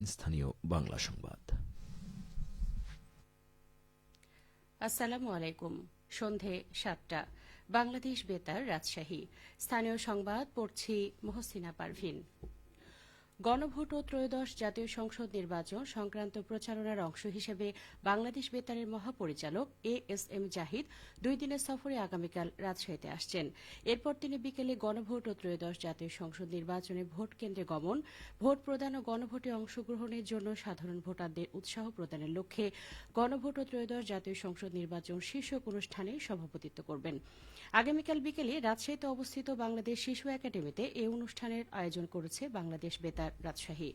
স্থানীয় বাংলা সংবাদ। আসসালামু আলাইকুম। সন্ধে ৭টা। বাংলাদেশ বেতার, রাজশাহী। স্থানীয় সংবাদ পড়ছি মহসিনা পারভিন। গণভোট ও ত্রয়োদশ জাতীয় সংসদ নির্বাচন সংক্রান্ত প্রচারণার অংশ হিসেবে বাংলাদেশ বেতারের মহাপরিচালক এএসএম জাহিদ 2 দিনের সফরে আগামীকাল রাজশাহীতে আসছেন। এরপর তিনি বিকেলে গণভোট ও ত্রয়োদশ জাতীয় সংসদ নির্বাচনে ভোট কেন্দ্রে গমন, ভোট প্রদান ও গণভোটে অংশগ্রহণের জন্য সাধারণ ভোটারদের উৎসাহ প্রদানের লক্ষ্যে গণভোট ও ত্রয়োদশ জাতীয় সংসদ নির্বাচন শীর্ষক অনুষ্ঠানে সভাপতিত্ব করবেন। আগামীকাল বিকেলে রাজশাহীতে অবস্থিত বাংলাদেশ শিশু একাডেমিতে এই অনুষ্ঠানের আয়োজন করেছে বাংলাদেশ বেতার, রাজশাহী।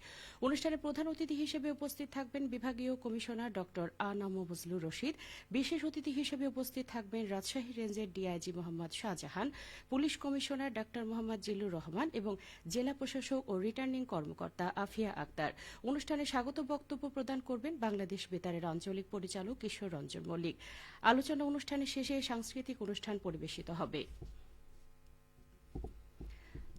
অনুষ্ঠানে প্রধান অতিথি হিসেবে উপস্থিত থাকবেন বিভাগীয় কমিশনার ড আ.ন.ম বজলুর রশিদ। বিশেষ অতিথি হিসেবে উপস্থিত থাকবেন রাজশাহী রেঞ্জের DIG Mohammad Shahjahan, police commissioner ড মোহাম্মদ জিল্লুর রহমান এবং জেলা প্রশাসক ও রিটার্নিং কর্মকর্তা আফিয়া আক্তার। অনুষ্ঠানে স্বাগত বক্তব্য প্রদান করবেন বাংলাদেশ বেতারের আঞ্চলিক পরিচালক কিশোর রঞ্জন মল্লিক। আলোচনা অনুষ্ঠানের শেষে সাংস্কৃতিক অনুষ্ঠান পরিবেশিত হবে।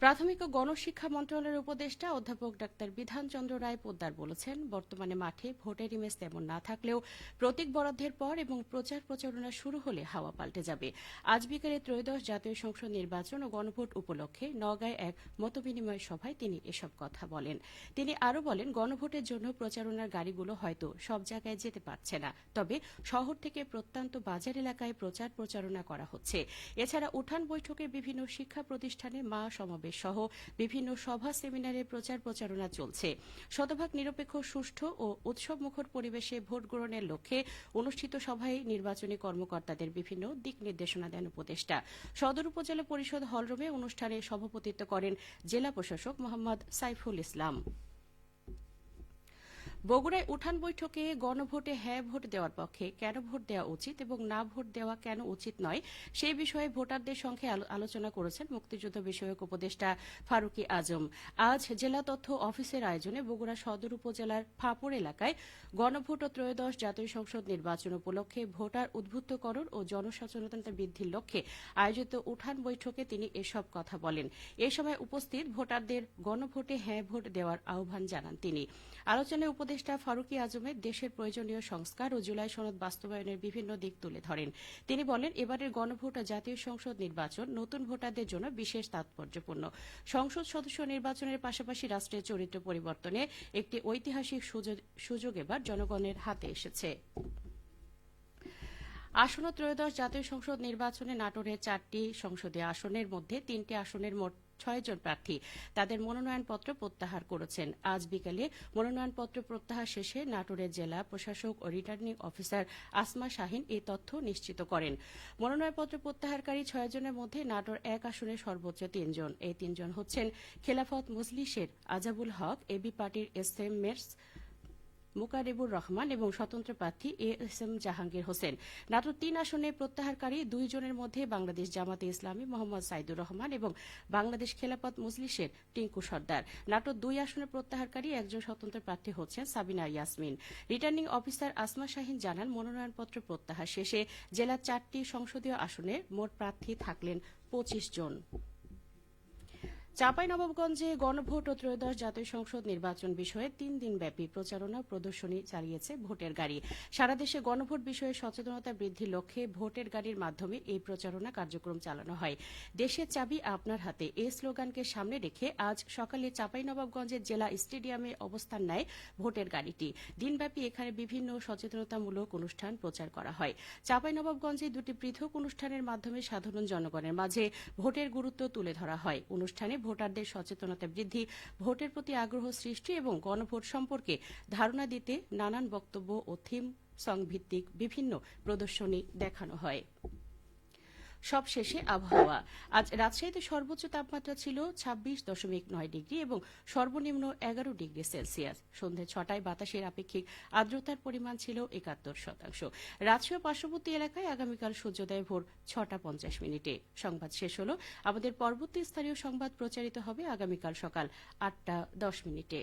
প্রাথমিক ও গণশিক্ষা মন্ত্রণালয়ের উপদেষ্টা অধ্যাপক ডাক্তার বিধান চন্দ্র রায় পোদ্দার বলেছেন, বর্তমানে মাঠে ভোটের ইমেজ তেমন না থাকলেও প্রতীক বরাদ্দের পর এবং প্রচার প্রচারণা শুরু হলে হাওয়া পাল্টে যাবে। আজ বিকেলে ত্রয়োদশ জাতীয় সংসদ নির্বাচন ও গণভোট উপলক্ষে নওগাঁয় এক মতবিনিময় সভায় তিনি এসব কথা বলেন। তিনি আরও বলেন, গণভোটের জন্য প্রচারণার গাড়িগুলো হয়তো সব জায়গায় যেতে পারছে না, তবে শহর থেকে প্রত্যন্ত বাজার এলাকায় প্রচার প্রচারণা করা হচ্ছে। এছাড়া উঠান বৈঠকে বিভিন্ন শিক্ষা প্রতিষ্ঠানে মা সমাবেশ সহ বিভিন্ন সভা সেমিনারে প্রচার প্রচারণা চলছে। শতভাগ নিরপেক্ষ, সুষ্ঠু ও উৎসবমুখর পরিবেশে ভোট গ্রহণের লক্ষ্যে অনুষ্ঠিত সভায় নির্বাচনী কর্মকর্তাদের বিভিন্ন দিক নির্দেশনা দেন উপদেষ্টা। সদর উপজেলা পরিষদ হলরুমে অনুষ্ঠানে সভাপতিত্ব করেন জেলা প্রশাসক মোহাম্মদ সাইফুল ইসলাম। বগুড়ায় উঠান বৈঠকে গণভোটে হ্যাঁ ভোট দেওয়ার পক্ষে কেন ভোট দেওয়া উচিত এবং না ভোট দেওয়া কেন উচিত নয় সেই বিষয়ে ভোটারদের সঙ্গে আলোচনা করেছেন মুক্তিযুদ্ধ বিষয়ক উপদেষ্টা ফারুকী আজম। আজ জেলা তথ্য অফিসের আয়োজনে বগুড়া সদর উপজেলার ফাপড় এলাকায় গণভোট ও ত্রয়োদশ জাতীয় সংসদ নির্বাচন উপলক্ষে ভোটার উদ্বুদ্ধকরণ ও জনসচেতনতা বৃদ্ধির লক্ষ্যে আয়োজিত উঠান বৈঠকে তিনি এসব কথা বলেন। এ সময় উপস্থিত ভোটারদের গণভোটে হ্যাঁ ভোট দেওয়ার আহ্বান জানান তিনি। আলোচনায় উপদেষ্টা ফারুকী আজমের দেশের প্রয়োজনীয় সংস্কার ও জুলাই সনদ বাস্তবায়নের বিভিন্ন দিক তুলে ধরেন। তিনি বলেন, এবারের গণভোট ও জাতীয় সংসদ নির্বাচন নতুন ভোটারদের জন্য বিশেষ তাৎপর্যপূর্ণ। সংসদ সদস্য নির্বাচনের পাশাপাশি রাষ্ট্রের চরিত্র পরিবর্তনে একটি ঐতিহাসিক সুযোগ এবার জনগণের হাতে এসেছে। আসন্ন ত্রয়োদশ জাতীয় সংসদ নির্বাচনে নাটোরের 4টি সংসদীয় আসনের মধ্যে 3টি আসনের মোট 6 জন প্রার্থী তাদের মনোনয়নপত্র প্রত্যাহার করেছেন। আজ বিকেলে মনোনয়নপত্র প্রত্যাহার শেষে নাটোরের জেলা প্রশাসক ও রিটার্নিং অফিসার আসমা শাহিন এই তথ্য নিশ্চিত করেন। মনোনয়নপত্র প্রত্যাহারকারী 6 জনের মধ্যে নাটোর 1 আসনে সর্বোচ্চ 3 জন। এই 3 জন হচ্ছেন খেলাফত মজলিসের আজাবুল হক, এবি পার্টির এসএম মের্স মুকারিবুর রহমান এবং স্বতন্ত্র প্রার্থী এএসএম জাহাঙ্গীর হোসেন। নাটোর 3 আসনে প্রত্যাহারকারী 2 জনের মধ্যে বাংলাদেশ জামাতে ইসলামী মোহাম্মদ সাইদুর রহমান এবং বাংলাদেশ খেলাফত মজলিসের টিঙ্কু সর্দার। নাটোর 2 আসনে প্রত্যাহারকারী একজন স্বতন্ত্র প্রার্থী হচ্ছেন সাবিনা ইয়াসমিন। রিটার্নিং অফিসার আসমা শাহিন জানান, মনোনয়নপত্র প্রত্যাহার শেষে জেলার 4টি সংসদীয় আসনে মোট প্রার্থী থাকলেন 25 জন। চাঁপাইনবাবগঞ্জে গণভোট ও ত্রয়োদশ জাতীয় সংসদ নির্বাচন বিষয়ে 3 দিনব্যাপী প্রচারণা প্রদর্শনী চালিয়েছে ভোটের গাড়ি। সারা দেশে গণভোট বিষয়ে সচেতনতা বৃদ্ধির লক্ষ্যে ভোটের গাড়ির মাধ্যমে এই প্রচারণা কার্যক্রম চালানো হয়। দেশের চাবি আপনার হাতে এই স্লোগানকে সামনে রেখে আজ সকালে চাঁপাইনবাবগঞ্জের জেলা স্টেডিয়ামে অবস্থান নেয় ভোটের গাড়িটি। দিনব্যাপী এখানে বিভিন্ন সচেতনতামূলক অনুষ্ঠান প্রচার করা হয়। চাঁপাইনবাবগঞ্জে 2টি পৃথক অনুষ্ঠানের মাধ্যমে সাধারণ জনগণের মাঝে ভোটের গুরুত্ব তুলে ধরা হয়। অনুষ্ঠানে ভোটারদের সচেতনতা বৃদ্ধি, ভোটের প্রতি আগ্রহ সৃষ্টি এবং গণভোট সম্পর্কে ধারণা দিতে নানান বক্তব্য ও থিম সং ভিত্তিক বিভিন্ন প্রদর্শনী দেখানো হয়। সবশেষে আবহাওয়া। আজ রাজশাহীতে সর্বোচ্চ তাপমাত্রা ছিল 26.9 ডিগ্রি এবং সর্বনিম্ন 11 ডিগ্রি সেলসিয়াস। সন্ধ্যে 6টায় বাতাসের আপেক্ষিক আর্দ্রতার পরিমাণ ছিল 71%। রাজশাহী পার্শ্ববর্তী এলাকায় আগামীকাল সূর্যোদয় ভোর 6টা 50 মিনিটে। সংবাদ শেষ হল। আমাদের পরবর্তী স্থানীয় সংবাদ প্রচারিত হবে আগামীকাল সকাল 8টা 10 মিনিটে।